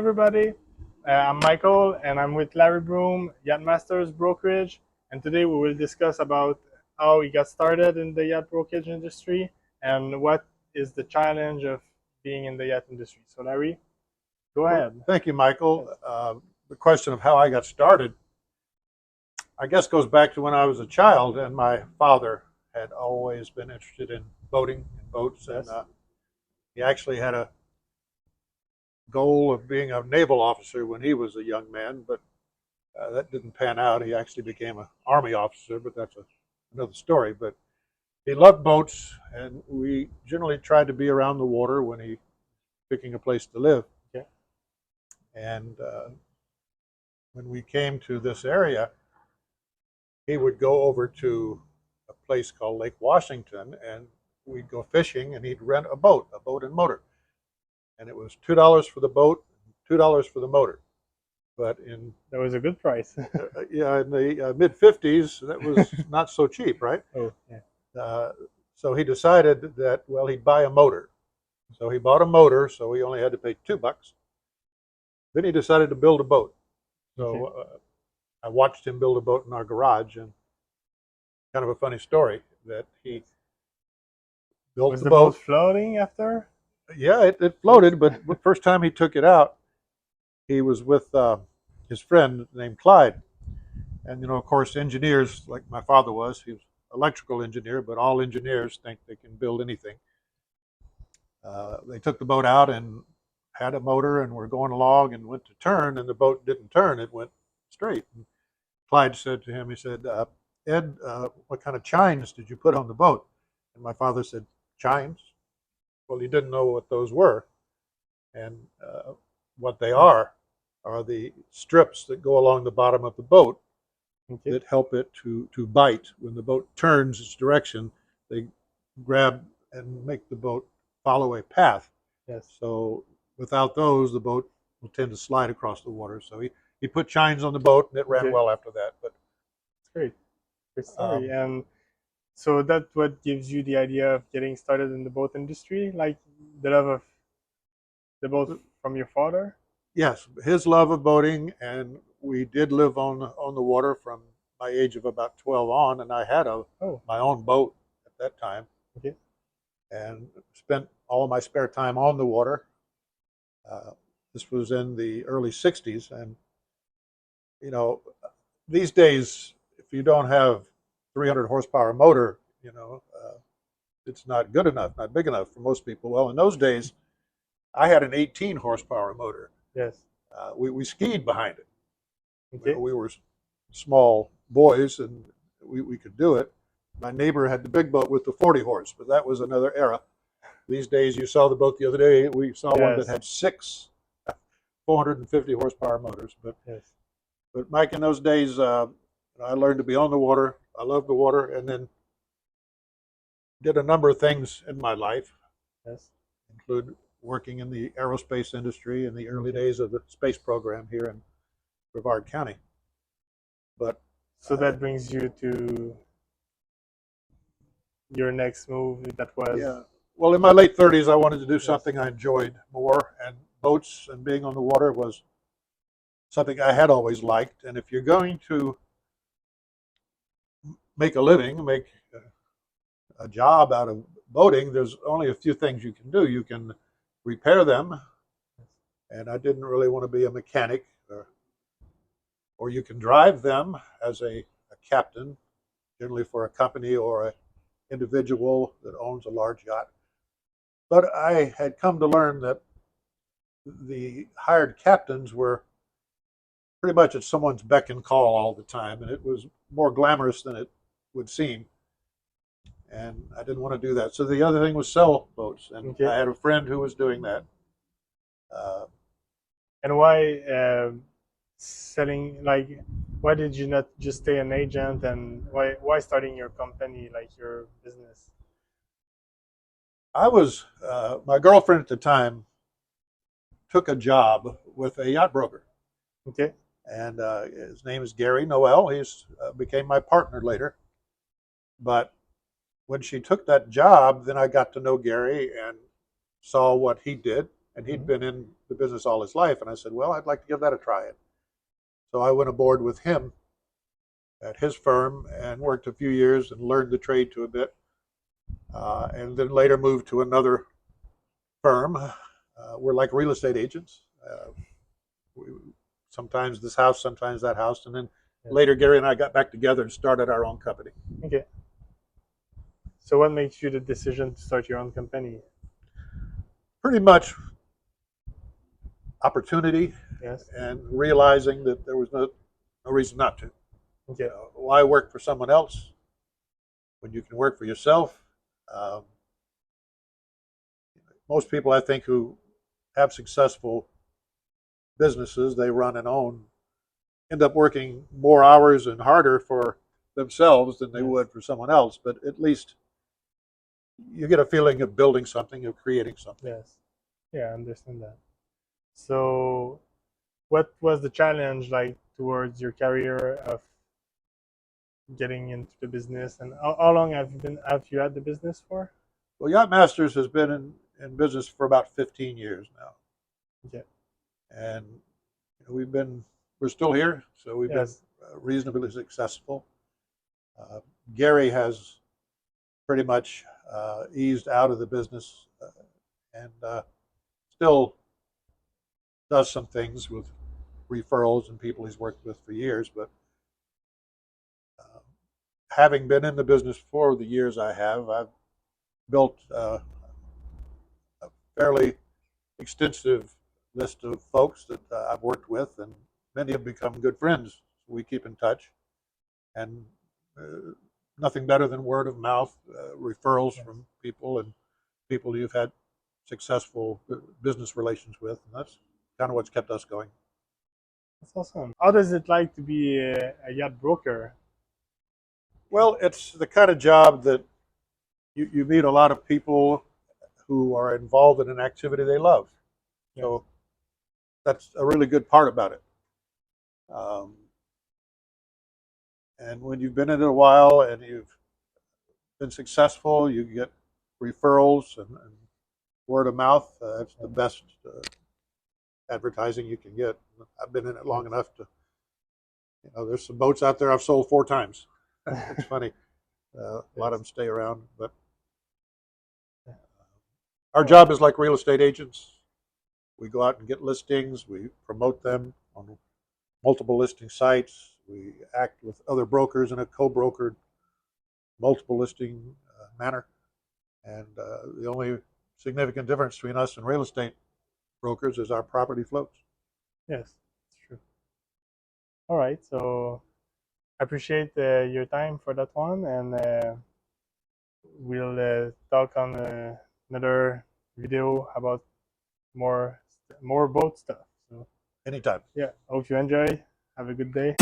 everybody. I'm Michael, and I'm with Larry Broome, Yacht Masters Brokerage, and today we will discuss about how he got started in the yacht brokerage industry and what is the challenge of being in the yacht industry. So, Larry, go Well, ahead. thank you, Michael. The question of how I got started, I guess, goes back to when I was a child, and my father had always been interested in boating and boats, and Yes. he actually had a goal of being a naval officer when he was a young man, but that didn't pan out. He actually became an Army officer, but that's another story. But he loved boats, and we generally tried to be around the water when he picking a place to live. Okay. And when we came to this area, he would go over to a place called Lake Washington, and we'd go fishing, and he'd rent a boat and motor. And it was $2 for the boat, $2 for the motor. But in That was a good price. in the mid '50s, that was not so cheap, right? Oh, yeah. So he decided that, well, he'd buy a motor. So he bought a motor, so he only had to pay $2. Then he decided to build a boat. So I watched him build a boat in our garage, and kind of a funny story that he built Was the the boat. boat floating after? Yeah, it floated, but the first time he took it out, he was with his friend named Clyde. And, of course, engineers, like my father was, he was an electrical engineer, but all engineers think they can build anything. They took the boat out and had a motor and were going along and went to turn, and the boat didn't turn, it went straight. And Clyde said to him, he said, Ed, what kind of chines did you put on the boat? And my father said, chines? Well, he didn't know what those were. And what they are the strips that go along the bottom of the boat that help it to bite. When the boat turns its direction, they grab and make the boat follow a path. Yes. So without those, the boat will tend to slide across the water. So he put chines on the boat, and it ran well after that. But It's great. Great story. And so that's what gives you the idea of getting started in the boat industry, like the love of the boat from your father? Yes, his love of boating, and we did live on the water from my age of about 12 on, and I had my own boat at that time. Okay. And spent all of my spare time on the water. This was in the early '60s, and these days, if you don't have 300 horsepower motor, it's not good enough, not big enough for most people. Well, in those days, I had an 18 horsepower motor. Yes. We skied behind it. Okay. We were small boys, and we could do it. My neighbor had the big boat with the 40 horse, but that was another era. These days, you saw the boat the other day. We saw one that had 6 450 horsepower motors. But Mike, in those days, I learned to be on the water. I loved the water, and then did a number of things in my life. Yes. Include working in the aerospace industry in the early days of the space program here in Brevard County. But so that brings you to your next move. That was well, in my late 30s, I wanted to do something I enjoyed more, and boats and being on the water was something I had always liked. And if you're going to make a living, make a job out of boating, there's only a few things you can do. You can repair them, and I didn't really want to be a mechanic, or you can drive them as a captain, generally for a company or an individual that owns a large yacht. But I had come to learn that the hired captains were pretty much at someone's beck and call all the time, and it was more glamorous than it would seem. And I didn't want to do that. So the other thing was sell boats, and I had a friend who was doing that. And why selling? Like, why did you not just stay an agent? And why starting your company, like your business? I was my girlfriend at the time took a job with a yacht broker. Okay. And his name is Gary Noel. He's became my partner later. But when she took that job, then I got to know Gary and saw what he did, and he'd been in the business all his life. And I said, well, I'd like to give that a try. So I went aboard with him at his firm and worked a few years and learned the trade to a bit, and then later moved to another firm. We're like real estate agents. Sometimes this house, sometimes that house, and then later Gary and I got back together and started our own company. Okay. So what makes you the decision to start your own company? Pretty much opportunity, Yes. and realizing that there was no reason not to. Okay. Why work for someone else when you can work for yourself? Most people, I think, who have successful businesses they run and own end up working more hours and harder for themselves than they would for someone else. But at least you get a feeling of building something, of creating something. Yes. Yeah, I understand that. So what was the challenge like towards your career of getting into the business, and how long have you had the business for? Well, Yacht Masters has been in business for about 15 years now. Okay. And we're still here, so we've been reasonably successful. Gary has pretty much eased out of the business and still does some things with referrals and people he's worked with for years. But having been in the business for the years I have, I've built a fairly extensive list of folks that I've worked with, and many have become good friends. We keep in touch, and nothing better than word of mouth referrals from people and people you've had successful business relations with, and that's kind of what's kept us going. That's awesome. How does it like to be a yacht broker? Well, it's the kind of job that you meet a lot of people who are involved in an activity they love. Yes. So that's a really good part about it. And when you've been in it a while and you've been successful, you get referrals and word of mouth. That's the best advertising you can get. I've been in it long enough to, there's some boats out there I've sold 4 times. It's funny. A lot of them stay around, but our job is like real estate agents. We go out and get listings. We promote them on multiple listing sites. We act with other brokers in a co-brokered multiple listing manner. And the only significant difference between us and real estate brokers is our property floats. Yes, it's true. All right, so I appreciate your time for that one, and we'll talk on another video about more boat stuff. So Anytime. yeah, hope you enjoy. Have a good day.